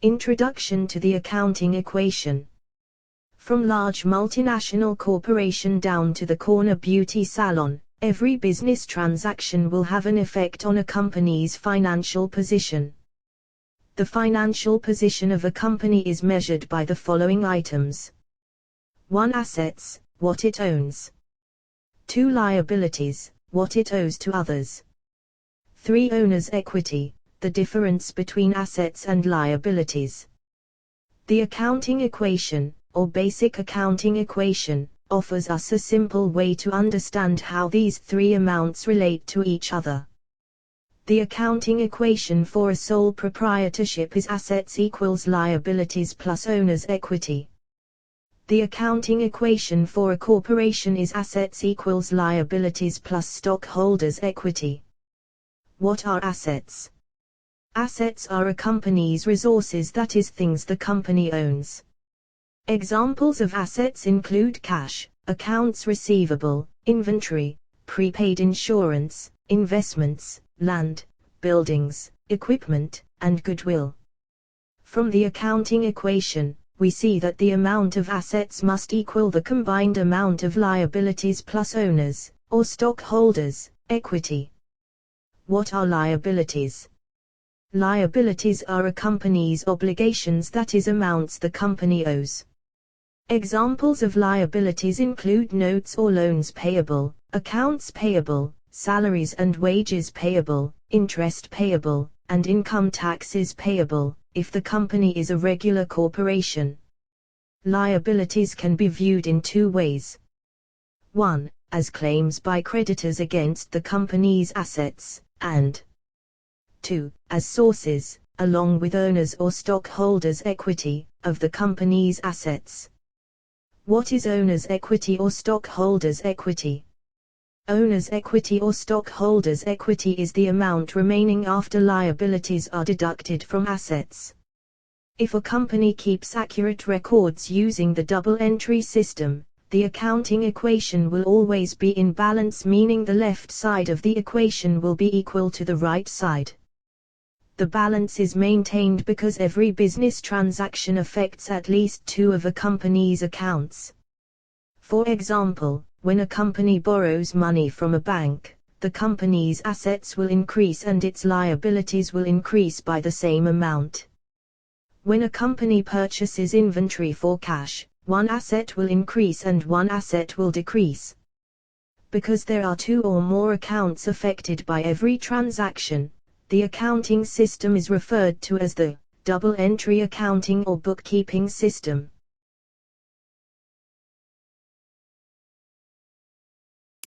Introduction to the accounting equation. From large multinational corporation down to the corner beauty salon, every business transaction will have an effect on a company's financial position. The financial position of a company is measured by the following items. 1. Assets, what it owns. 2. Liabilities, what it owes to others. 3. Owner's equity, the difference between assets and liabilities. The accounting equation, or basic accounting equation, offers us a simple way to understand how these three amounts relate to each other. The accounting equation for a sole proprietorship is assets equals liabilities plus owner's equity. The accounting equation for a corporation is assets equals liabilities plus stockholders' equity. What are assets? Assets are a company's resources, that is, things the company owns. Examples of assets include cash, accounts receivable, inventory, prepaid insurance, investments, land, buildings, equipment, and goodwill. From the accounting equation, we see that the amount of assets must equal the combined amount of liabilities plus owners, or stockholders, equity. What are liabilities? Liabilities are a company's obligations, that is, amounts the company owes. Examples of liabilities include notes or loans payable, accounts payable, salaries and wages payable, interest payable, and income taxes payable, if the company is a regular corporation. Liabilities can be viewed in two ways. 1. As claims by creditors against the company's assets, and 2. As sources, along with owners or stockholders' equity, of the company's assets. What is owner's equity or stockholders' equity? Owner's equity or stockholders' equity is the amount remaining after liabilities are deducted from assets. If a company keeps accurate records using the double-entry system, the accounting equation will always be in balance, meaning the left side of the equation will be equal to the right side. The balance is maintained because every business transaction affects at least two of a company's accounts. For example, when a company borrows money from a bank, the company's assets will increase and its liabilities will increase by the same amount. When a company purchases inventory for cash, one asset will increase and one asset will decrease. Because there are two or more accounts affected by every transaction, the accounting system is referred to as the double-entry accounting or bookkeeping system.